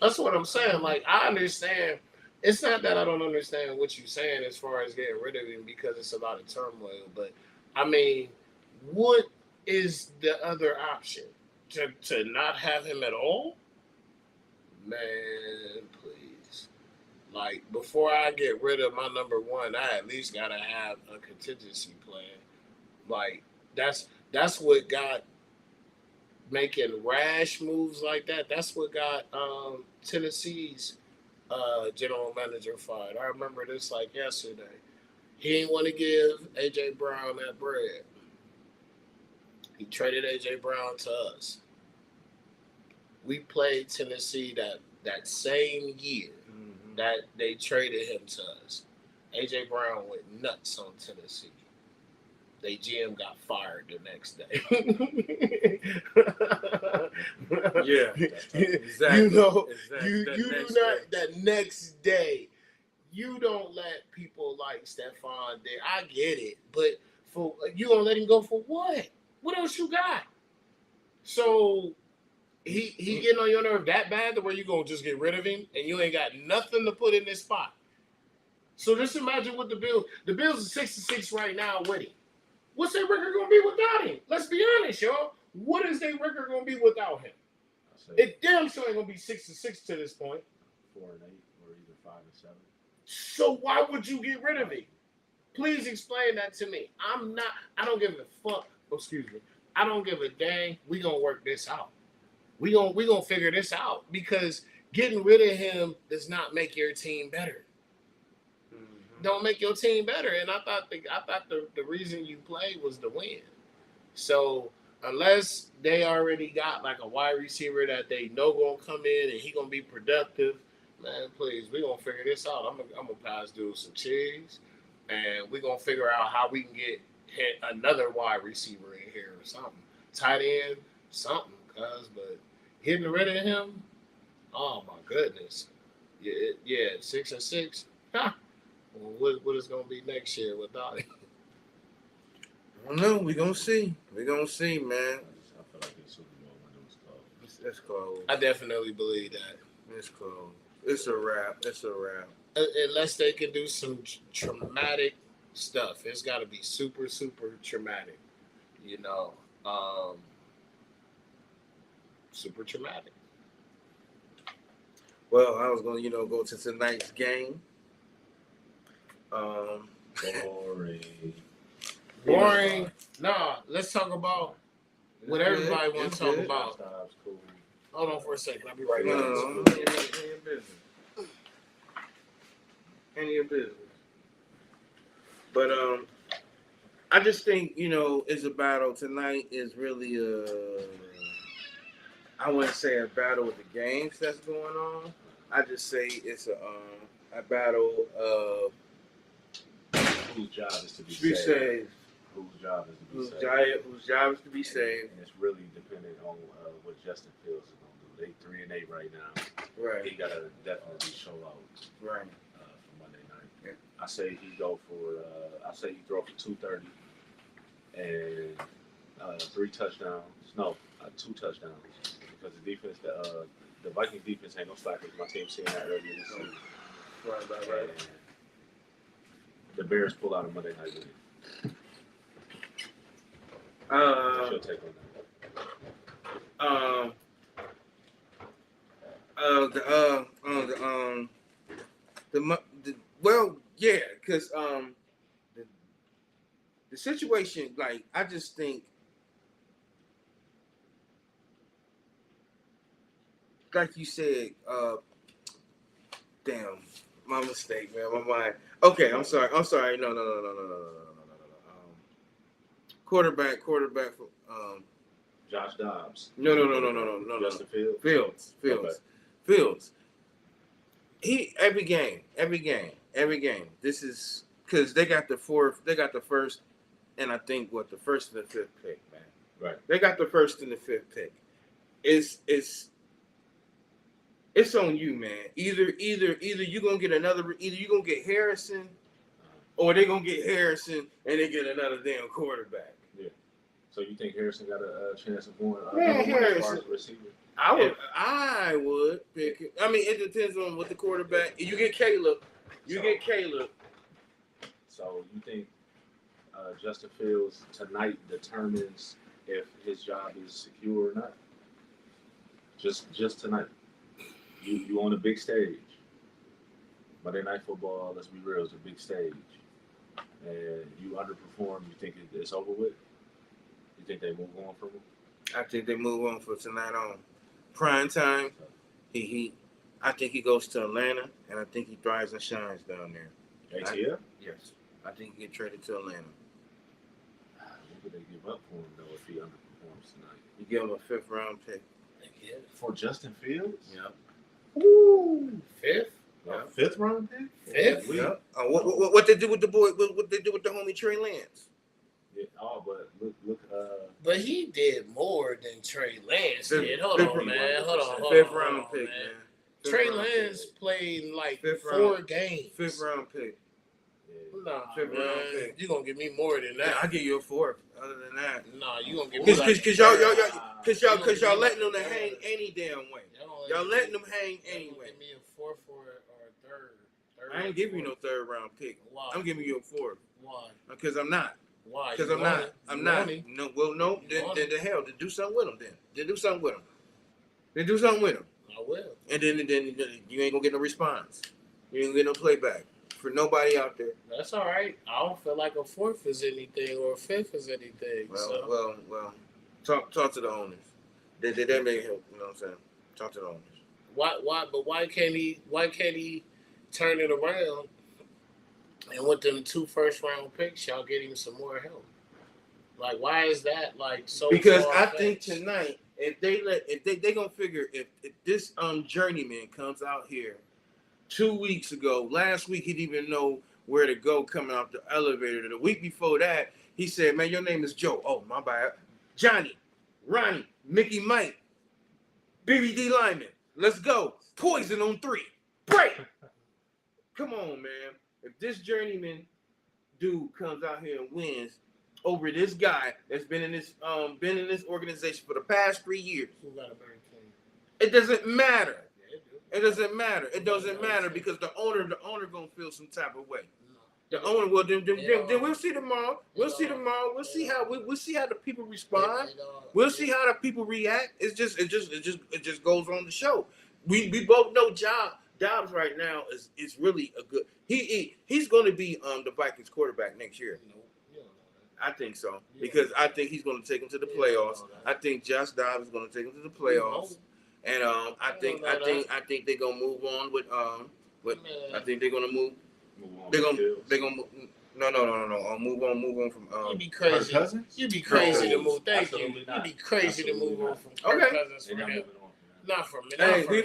That's what I'm saying. Like, I understand. It's not that I don't understand what you're saying as far as getting rid of him because it's a lot of turmoil. But, I mean, what is the other option? To not have him at all? Man, please. Like, before I get rid of my number one, I at least got to have a contingency plan. Like, that's what got making rash moves like that. That's what got Tennessee's general manager fired. I remember this like yesterday. He didn't want to give AJ Brown that bread. He traded AJ Brown to us. We played Tennessee that same year that they traded him to us. AJ Brown went nuts on Tennessee. They GM got fired the next day. Yeah, exactly. You know, exactly. you do not that next day. You don't let people like Stephon there. I get it, but for you gonna let him go for what? What else you got? So he getting on your nerve that bad to where you gonna just get rid of him and you ain't got nothing to put in this spot. So just imagine what the Bills. The Bills are 6-6 right now with him. What's their record going to be without him? Let's be honest, y'all. What is their record going to be without him? It damn sure ain't going to be 6-6 to this point. 4-8, or either 5-7. So why would you get rid of him? Please explain that to me. I don't give a fuck. Excuse me. I don't give a dang. We gonna work this out. We gonna figure this out because getting rid of him does not make your team better. Don't make your team better. And I thought the reason you played was to win. So unless they already got like a wide receiver that they know gonna come in and he gonna be productive, man, please, we gonna figure this out. I'm gonna pass dude some cheese, and we gonna figure out how we can get another wide receiver in here or something, tight end, something. But getting rid of him, oh my goodness, yeah, 6-6. Well, what is going to be next year without him? I don't know. We're going to see. We're going to see, man. I feel like the Super Bowl window is closed. It's closed. I definitely believe that. It's closed. It's a wrap. It's a wrap. Unless they can do some traumatic stuff. It's got to be super, super traumatic. You know, super traumatic. Well, I was going to, go to tonight's game. Boring. Nah, let's talk about what everybody wants to talk about. Cool. Hold on for a second. I'll be right back. Any your business. But I just think, it's a battle. Tonight is really I wouldn't say a battle with the games that's going on. I just say it's a battle of whose job is to be saved. Whose job is to be saved. Whose job is to be saved. And it's really dependent on what Justin Fields is going to do. They 3-8 right now. Right. He got to definitely show out. Right. For Monday night. Yeah. I say he throw for 230 and 3 touchdowns. No, 2 touchdowns. Because the defense, the Vikings defense ain't no slackers. My team seen that earlier this season. Right. The Bears pull out a Monday night win. What's your take on that? Yeah, because the situation, like, I just think, like you said, damn, my mistake, man, my mind. Okay, I'm sorry. No. Quarterback. Josh Dobbs. No. Justin Fields. Fields. He every game. This is because they got the first, and I think the first and the fifth pick, man. Right. They got the first and the fifth pick. It's on you, man. Either you gonna get either you gonna get Harrison, or they gonna get Harrison and they get another damn quarterback. Yeah. So you think Harrison got a chance of going Harrison. receiver? I would pick it. I mean, it depends on what the quarterback. You get Caleb. So you think Justin Fields tonight determines if his job is secure or not? Just tonight. You on a big stage. Monday Night Football, let's be real, is a big stage. And you underperform, you think it's over with? You think they move on from him? I think they move on for tonight on. Prime time. I think he goes to Atlanta, and I think he thrives and shines down there. ATL? Yes. I think he get traded to Atlanta. What would they give up for him, though, if he underperforms tonight? You give him a 5th round pick. For Justin Fields? Yep. Woo! 5th? Yep. 5th round pick? 5th? Yep. What they do with the boy? What they do with the homie Trey Lance? Yeah. Oh, but look. But he did more than Trey Lance did. Hold on, man. Hold on. 5th round pick, man. Trey Lance played like 4 games. 5th round pick. Nah, 5th round pick. You gonna give me more than that? Yeah, I'll give you a 4th. Other than that, nah, you gonna give me because y'all letting them hang any damn way. Y'all letting them hang anyway. Give me a 4th or a 3rd. I ain't giving you no 3rd round pick. Why? I'm giving you a 4th. Why? Because I'm not. Why? Because I'm not. I'm not. No. Well, no. Then the hell, then do something with them. Then do something with them. I will. And then you ain't gonna get no response. You ain't gonna get no playback for nobody out there. That's all right. I don't feel like a 4th is anything or a 5th is anything. Well. Talk to the owners. They may help. You know what I'm saying? Talk to the owners. Why can't he turn it around? And with them 2 first-round picks, y'all get him some more help. Like, why is that like so? Because I think tonight, if they gonna figure if this journeyman comes out here 2 weeks ago, last week he didn't even know where to go coming out the elevator. The week before that, he said, "Man, your name is Joe." Oh, my bad. Johnny, Ronnie, Mickey, Mike, BBD Lyman. Let's go. Poison on 3. Break. Come on, man. If this journeyman dude comes out here and wins over this guy that's been in this organization for the past 3 years, Who got a better team? it doesn't matter. Yeah, It doesn't matter. It doesn't matter because the owner gonna feel some type of way. The owner will. Then we'll see tomorrow. We'll see tomorrow. We'll see how the people respond. We'll see how the people react. It just goes on the show. We both know Dobbs right now is really a good. He's going to be the Vikings quarterback next year. I think so because I think he's going to take him to the playoffs. I think Josh Dobbs is going to take him to the playoffs, and I think they're going to move on with I think they're going to move. They're gonna move. No. Move on from. You'd be crazy. You'd be crazy to move. Thank you. You'd be crazy to move on from Kirk Cousins for him. Not from me. Hey, we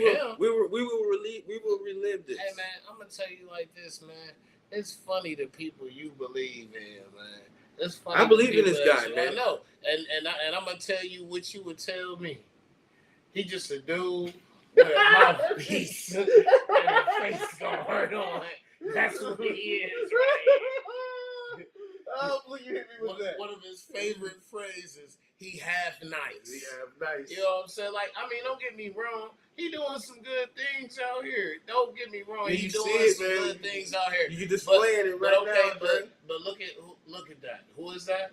will relive this. Hey man, I'm gonna tell you like this, man. It's funny the people you believe in, man. It's funny. I believe in this guy, man. I know, and I'm gonna tell you what you would tell me. He just a dude with a mouthpiece and a face guard on. That's what he is, right? Oh, will you hit me with that? One of his favorite phrases, he half nice. He half nice. You know what I'm saying? Like, I mean, don't get me wrong. He doing some good things out here. Don't get me wrong. He doing some good things out here. You displaying it right now, but look at that. Who is that?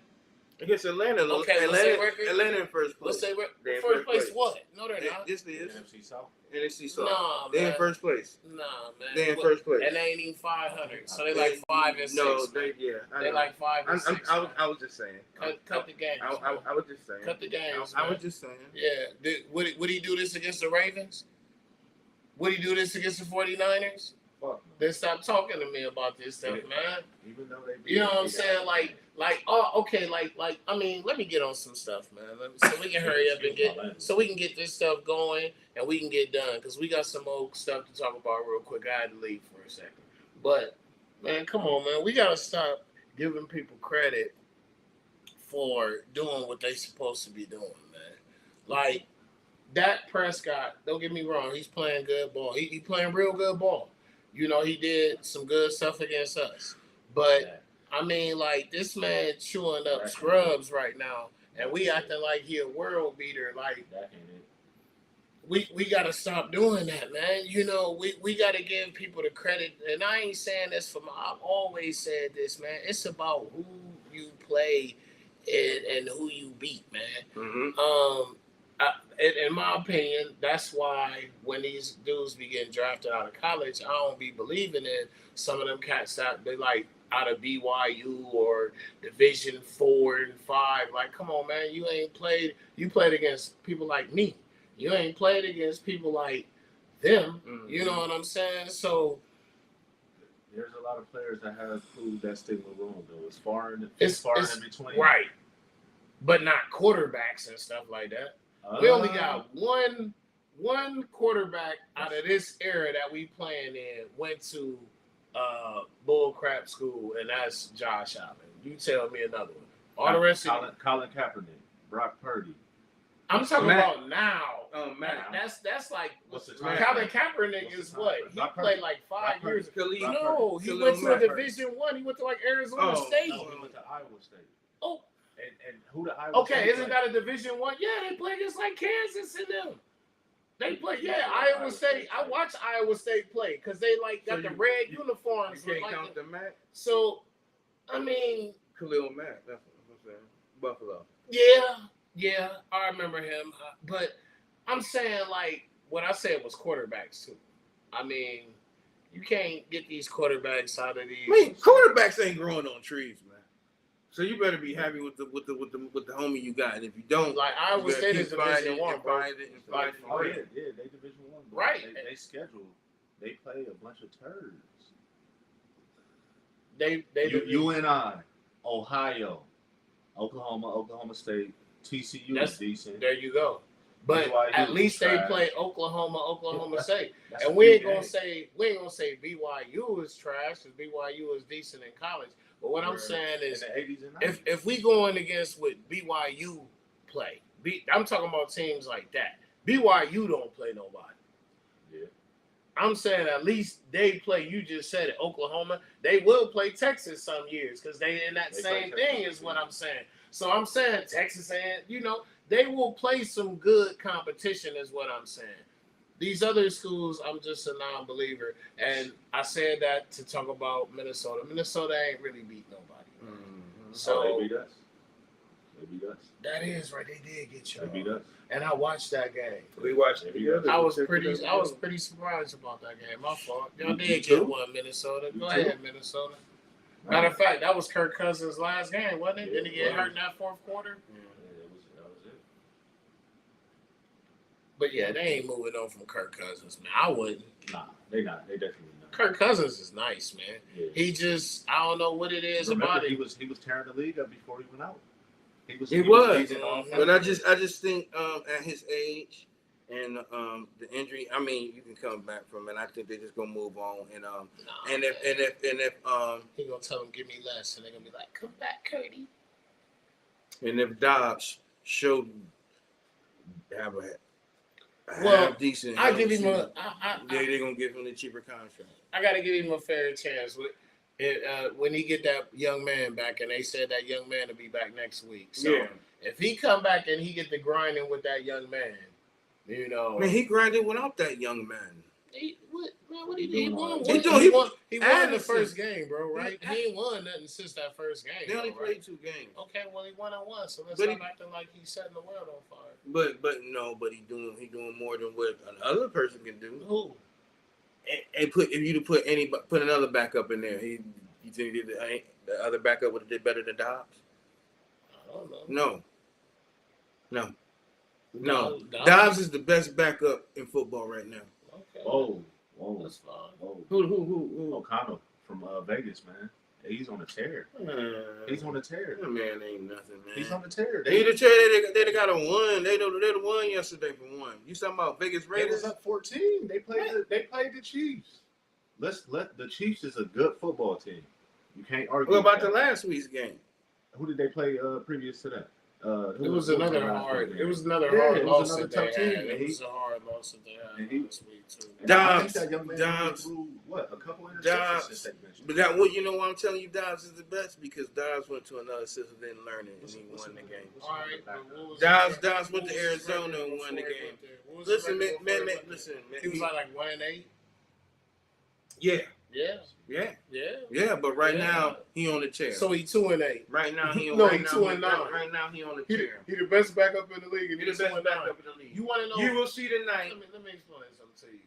Against Atlanta. Okay, what's their record? Atlanta in first place. What's their They in first place? What? No, they're not. This is NFC South. NFC South. Nah, They man. in first place. Nah, man. They in first place. And they ain't even 500. So they like 5 and 6. No, man. they like 5 and 6. I was just saying. Cut the games. I was just saying. Cut the games. I was just saying. Yeah. Would he do this against the Ravens? Would he do this against the 49ers? Fuck. Then stop talking to me about this stuff, man. Even though they, you know what I'm saying? I mean, let me get on some stuff, man. So we can hurry up and so we can get this stuff going and we can get done because we got some old stuff to talk about real quick. I had to leave for a second, but man, come on, man, we gotta stop giving people credit for doing what they supposed to be doing, man. Like Dak Prescott, don't get me wrong, he's playing good ball. He playing real good ball. You know, he did some good stuff against us. But, I mean, like, this man chewing up scrubs right now, and we acting like he a world beater. Like, we got to stop doing that, man. You know, we got to give people the credit. And I ain't saying this I've always said this, man. It's about who you play and who you beat, man. Mm-hmm. In my opinion, that's why when these dudes be getting drafted out of college, I don't be believing in some of them cats that they like out of BYU or Division 4 and 5. Like, come on, man, you played against people like me. You ain't played against people like them. Mm-hmm. You know what I'm saying? So there's a lot of players that have proved that stigma wrong, though. It's far in between. Right. But not quarterbacks and stuff like that. We only got one quarterback out of this era that we playing in went to bull crap school, and that's Josh Allen. You tell me another one. All the rest of Colin Kaepernick, Brock Purdy. I'm talking about now. Matt. That's like Colin Kaepernick is what? He played like 5 years ago. He went to a Division 1. He went to like Arizona State. No, he went to Iowa State. Oh. And who the Iowa State Okay, isn't that a Division 1? Yeah, they play against like Kansas and them. They play, Iowa State. I watch Iowa State play because they like got the red uniforms. You can't count the Matt. So, I mean, Khalil Mack. That's what I'm saying. Buffalo. Yeah, I remember him. But I'm saying like what I said was quarterbacks too. I mean, you can't get these quarterbacks out of these. I mean, quarterbacks ain't growing on trees, man. So you better be happy with the homie you got. And if you don't, like Iowa State is Division 1, bro. Yeah, they Division 1. Right. They schedule. They play a bunch of turds. UNI, Ohio, Oklahoma State, TCU is decent. There you go. But BYU at least they play Oklahoma State. And we ain't gonna say BYU is trash because BYU is decent in college. But what I'm saying is, if we going against what BYU play, I'm talking about teams like that. BYU don't play nobody. Yeah. I'm saying at least they play. You just said it, Oklahoma. They will play Texas some years because they in that same thing is what I'm saying. So I'm saying Texas and they will play some good competition is what I'm saying. These other schools, I'm just a non-believer. And I said that to talk about Minnesota. Minnesota ain't really beat nobody. Mm-hmm. So they beat us. That is right. They did get you. They beat us. And I watched that game. We watched it together. I was pretty surprised about that game. My fault. Y'all did get one, Minnesota. Go ahead, Minnesota. Matter of fact, that was Kirk Cousins' last game, wasn't it? Didn't he get hurt in that fourth quarter? That was it. But yeah, they ain't moving on from Kirk Cousins, man. I wouldn't. Nah, they not. They definitely not. Kirk Cousins is nice, man. Yeah. He just, I don't know what it is about it. He was tearing the league up before he went out. He was. But I just think at his age and the injury, I mean, you can come back from it. I think they're just gonna move on. And if he gonna tell them give me less, and they're gonna be like, come back, Cody. And if Dobbs showed have decent, I give him they're gonna give him the cheaper contract. I gotta give him a fair chance when he get that young man back, and they said that young man will be back next week. So if he come back and he get the grinding with that young man, man, he grinded without that young man. What he did? He won. He He won the Addison. first game, bro. Right? He ain't won nothing since that first game. They only though, played right? 2 games. Okay, well he won and one. So let's But stop acting like he's setting the world on fire. But he doing more than what another person can do. Who? And put another backup in there, you think the other backup would have did better than Dobbs? I don't know. No. Dobbs is the best backup in football right now. Okay. Whoa. That's fine. Whoa. Who? O'Connell from Vegas, man. He's on a tear. He's on a tear. That man ain't nothing, man. He's on a tear. They got a one. They won yesterday for one. You talking about Vegas They Raiders? was up 14. They played the Chiefs. The Chiefs is a good football team. You can't argue. What about the last week's game? Who did they play previous to that? It was another hard loss that they had. It was a hard loss that they had last week too. I think that young man threw a couple interceptions since they mentioned. But that what you know why I'm telling you Dobbs is the best because Dobbs went to another system, didn't learn it, and he won the game. All right, Dobbs went to Arizona and won the game. Listen, man. He was like 1-8. Yeah. But right now he on the chair. So he 2-8. Right now he on. No, he 2-9. Right now he on the chair. He the best backup in the league. He the best backup in the league. You want to know? You will see tonight. Let me explain something to you.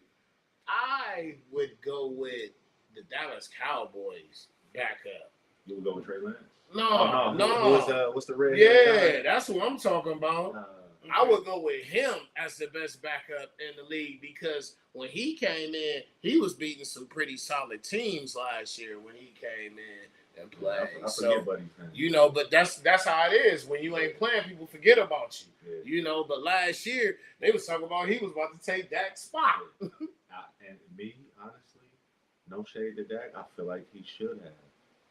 I would go with the Dallas Cowboys backup. You would go with Trey Lance? No. What's the red? Yeah, that's what I'm talking about. Okay. I would go with him as the best backup in the league because when he came in, he was beating some pretty solid teams last year when he came in and played. But that's how it is. When you ain't playing, people forget about you. Yeah. But last year they was talking about he was about to take Dak's spot. And me, honestly, no shade to Dak. I feel like he should have.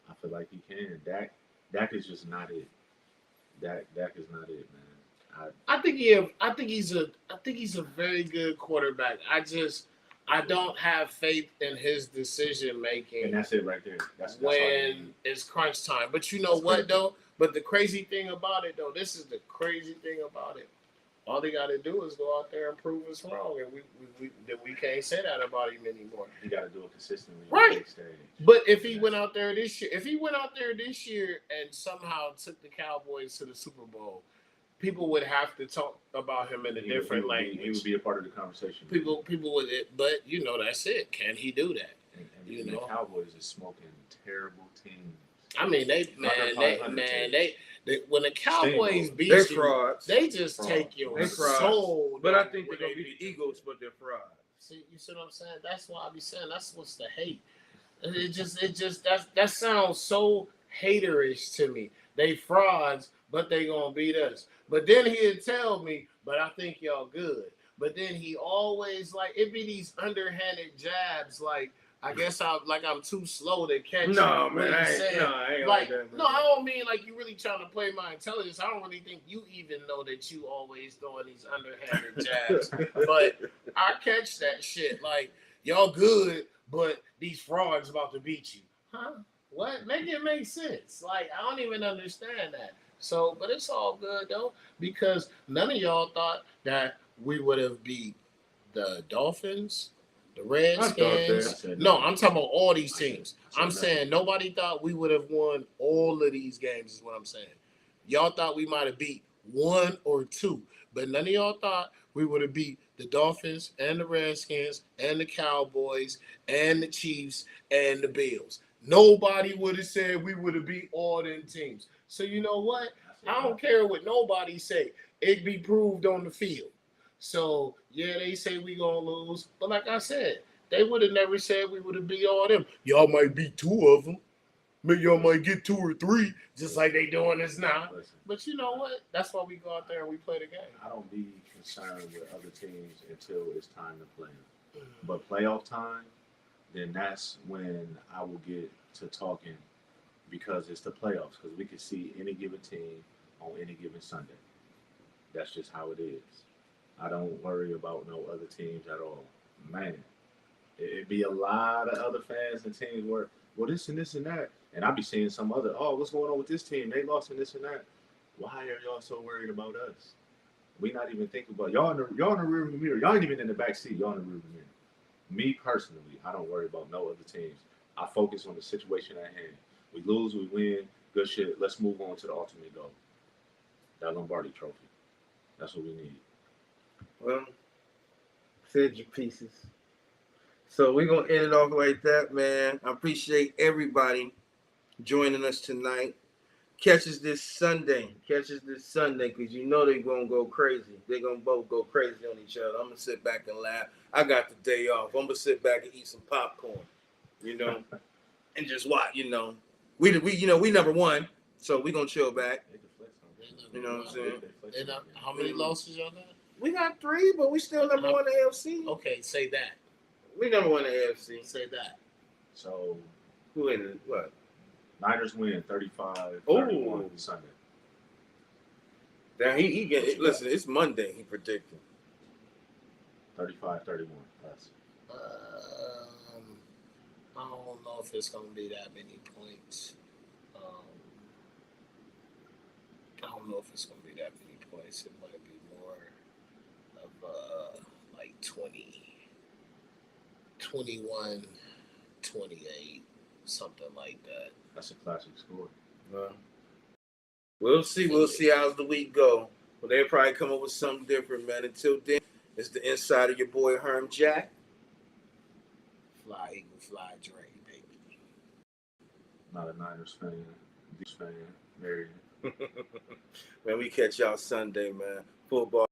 I feel like he can. Dak is just not it. Dak is not it, man. I think he's a very good quarterback. I don't have faith in his decision making. And that's it right there. That's when it's crunch time. But you know what though? But the crazy thing about it though, this is the crazy thing about it. All they got to do is go out there and prove us wrong, and we can't say that about him anymore. You got to do it consistently, right? But if he went out there this year, and somehow took the Cowboys to the Super Bowl, people would have to talk about him in a different language. He would be a part of the conversation. People would, but that's it. Can he do that? And the Cowboys is smoking terrible teams. I mean, when the Cowboys beat you, frauds. They just take your soul. But I think they're gonna be the Eagles, but they're frauds. See, you see what I'm saying? That's why I be saying that's what's the hate. It just that sounds so haterish to me. They frauds, but they gonna beat us. But then he'd tell me, but I think y'all good. But then he always it be these underhanded jabs like. I guess I'm too slow to catch. No, man, I ain't like that. Man. No, I don't mean like you really trying to play my intelligence. I don't really think you even know that you always throwing these underhanded jabs. But I catch that shit. Like y'all good, but these frauds about to beat you. Huh? What? Make it make sense. Like I don't even understand that. So, but it's all good though because none of y'all thought that we would have beat the Dolphins. The Redskins. No, I'm talking about all these teams. I'm saying nobody thought we would have won all of these games is what I'm saying. Y'all thought we might have beat 1 or 2, but none of y'all thought we would have beat the Dolphins and the Redskins and the Cowboys and the Chiefs and the Bills. Nobody would have said we would have beat all them teams. So you know what? I don't care what nobody say. It be proved on the field. So, yeah, they say we going to lose. But like I said, they would have never said we would have beat all them. Y'all might beat 2 of them. Maybe y'all might get 2 or 3, just like they doing this now. But you know what? That's why we go out there and we play the game. I don't be concerned with other teams until it's time to play them. But playoff time, then that's when I will get to talking because it's the playoffs. Because we can see any given team on any given Sunday. That's just how it is. I don't worry about no other teams at all. Man, it'd be a lot of other fans and teams where, well, this and this and that. And I'd be seeing some other, what's going on with this team? They lost in this and that. Why are y'all so worried about us? We not even thinking about y'all in the rearview mirror. Y'all ain't even in the back seat. Y'all in the rearview mirror. Me personally, I don't worry about no other teams. I focus on the situation at hand. We lose, we win, good shit. Let's move on to the ultimate goal. That Lombardi trophy. That's what we need. Well, said your pieces. So we're gonna end it off like that, man. I appreciate everybody joining us tonight. Catch us this Sunday. Because you know they're gonna go crazy. They're gonna both go crazy on each other. I'm gonna sit back and laugh. I got the day off. I'm gonna sit back and eat some popcorn, you know, and just watch. We we number one, so we gonna chill back. You know what I'm saying? How many losses y'all got? We got 3, but we still number one in the AFC. Okay, say that. We number one in the AFC. Say that. So who in it? What? Niners win 35-31 Sunday. Now he get listen. It's Monday. He predicted 35-31. That's. I don't know if it's gonna be that many points. I don't know if it's gonna be that many points. It might be more of like 20, 21, 28, something like that. That's a classic score. We'll see. We'll see how's the week go. Well, they'll probably come up with something different, man. Until then, it's the inside of your boy Herm Jack. Fly Eagle, fly Dre, baby. Not a Niners fan. These fan. Very. Man, we catch y'all Sunday, man. Football.